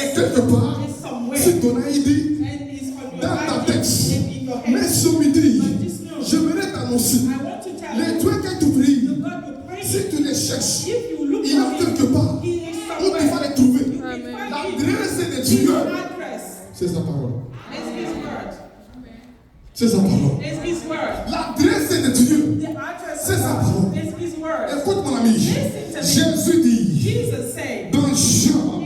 Et quelque part, si ton ID dans ta tête, mais ce midi, j'aimerais t'annoncer les trucs que tu pries. Si tu les cherches, il y a quelque part où tu vas les trouver. L'adresse de Dieu, c'est sa parole. C'est sa parole. L'adresse de Dieu, c'est sa parole. Écoute mon ami, Jésus dit dans Jean,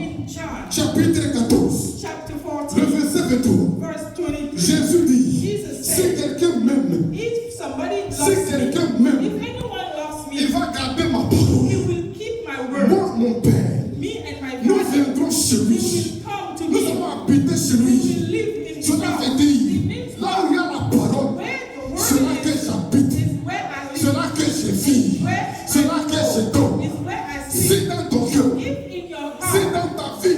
chapitre 14, le verset 23, Jésus dit, si quelqu'un m'aime, il va garder ma parole. Moi, mon Père, nous viendrons chez lui. Nous allons habiter chez lui. Cela veut dire, là où il y a la parole, c'est là que j'habite, c'est là que je vis, c'est là que je dors. Si dans ton cœur, si dans ta vie,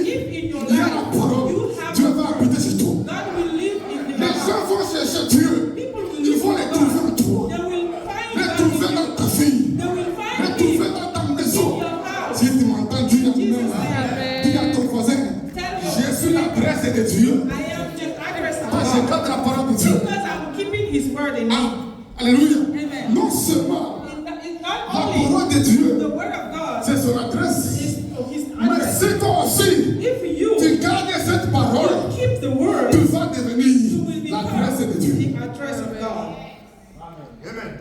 il y a la parole, Dieu va habiter chez toi. Les gens vont chercher Dieu, ils vont les trouver en toi, les trouver dans ta vie, les trouver dans ta maison. Si tu m'entends, dis à ton voisin, je suis l'adresse de Dieu. Parce que je garde la parole de Dieu. Alléluia. Non seulement la parole de Dieu, c'est son adresse. Mais si toi aussi, tu gardes cette parole, tu vas devenir l'adresse de Dieu.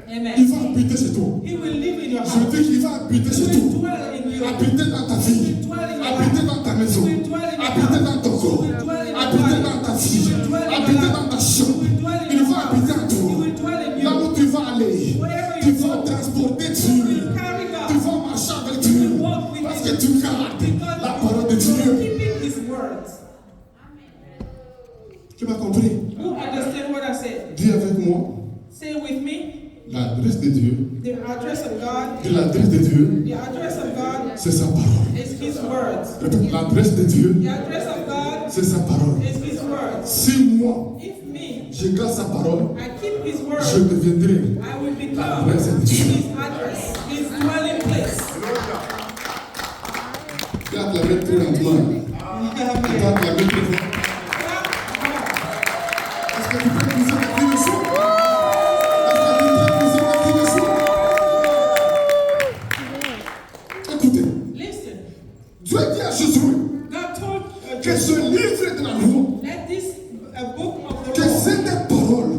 Il va habiter chez toi. Je dis qu'il va habiter chez toi. Habiter dans ta vie. Habiter dans ta maison. Habiter dans ton corps. Habiter dans ta vie. Habiter dans ta chambre. Il va habiter en toi. Là où tu vas aller, tu vas transporter Dieu. Tu vas marcher avec Dieu. Parce que tu gardes la parole de Dieu. Tu m'as compris? Dis avec moi. Say with me. L'adresse de Dieu. The address of God. Et l'adresse de Dieu. The address of God. C'est sa parole. Is His words. L'adresse de Dieu. The address of God. C'est sa parole. Is His words. Si moi, If me, je garde sa parole, I keep His word, je deviendrai I will become l'adresse de Dieu. His address, His dwelling place. Tu as acclamé très lentement. Tu as acclamé très fort. Est-ce que tu peux pousser la clé de son? Écoutez, Dieu dit à Josué que ce livre de la loi, que cette parole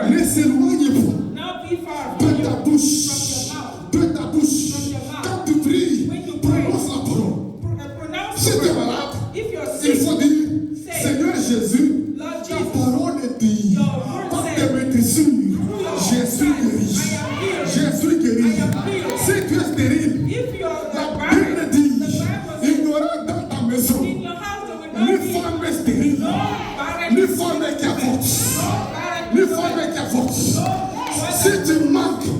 ne s'éloigne pas de ta bouche, Quand tu pries, prononce la parole. Si tu es malade, il faut dire, Seigneur Jésus, ta parole est dit, par tes maîtrisures, Jésus guérit. Jésus guérit. Si tu es stérile, la Bible dit, il n'y aura dans ta maison ni femme stérile, ni femme qui avorte, ni femme qui avorte. Si tu manques,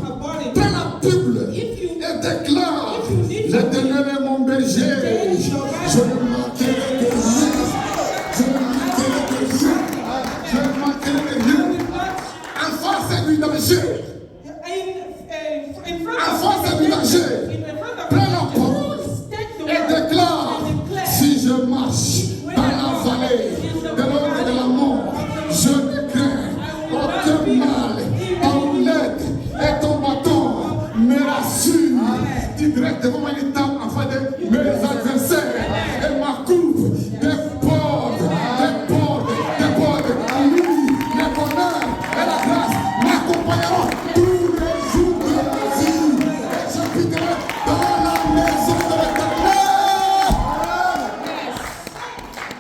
prends la Bible et déclare, l'Éternel est mon berger, je ne manquerai de rien, je ne manquerai de rien, je ne manquerai de rien. En face du danger, en face du danger, prends la parole et déclare, si je marche dans la vallée de l'ombre de la mort, je ne crains aucun mal, ton aide et ton bâton me rassurent. Tu dresses devant moi une table en face de mes adversaires et ma coupe déborde. Oui, le bonheur et la grâce m'accompagneront tous les jours de ma vie et j'habiterai dans la maison de l'Éternel.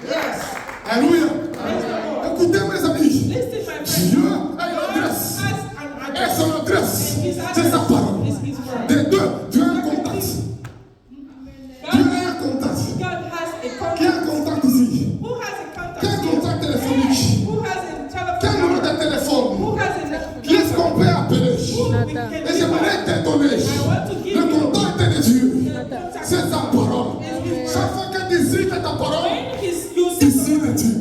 Yes. Alléluia. Écoutez mes amis, Dieu a une adresse et son adresse, c'est sa parole. Des deux, Dieu a un contact. Dieu a un contact. Qui a un contact ici? Qui a un contact téléphonique? Quel numéro de téléphone? Qui est-ce qu'on peut appeler? Et j'aimerais te donner le contact de Dieu. C'est sa parole. Chaque fois que tu cites ta parole, tu cites Dieu.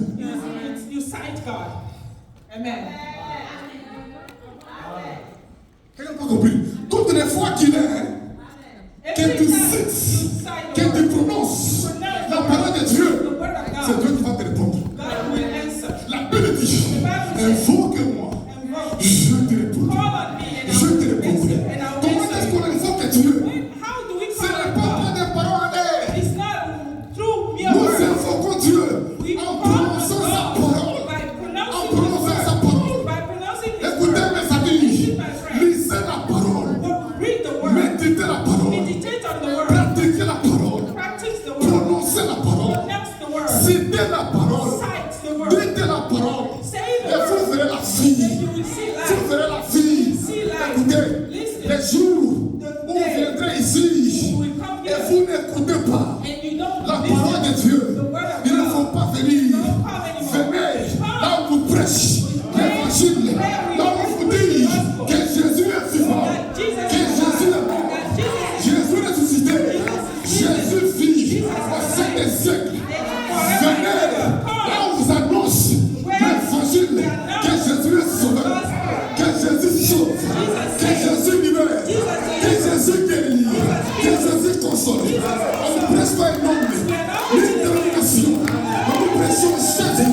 You cite God. Amen. Quelqu'un n'a pas compris? Toutes les fois qu'il est, que tu cites, que tu prononces la parole de Dieu, parole. Pronounce the word. Citez la parole. Cite the word. Dites la parole. Say the Et vous word. verrez la vie. Then you will see Vous life. verrez la vie. See life. Écoutez, Listen. les jours où vous viendrez ici You will come et here. vous n'écoutez pas And you don't la listen. parole de Dieu, The word of il ne God. faut pas venir. Don't come anymore. Venez là où vous prêchez l'évangile, là où vous dites que Jésus est vivant, que Jésus est mort, Jésus est ressuscité, Jésus vit au sein des siècles. Venez là où vous annonce l'évangile, que Jésus est sauveur, que Jésus sauve, que Jésus libère, que Jésus guérit, que Jésus console. On ne prêche pas un homme, ni une dénomination, on ne prêche un chef.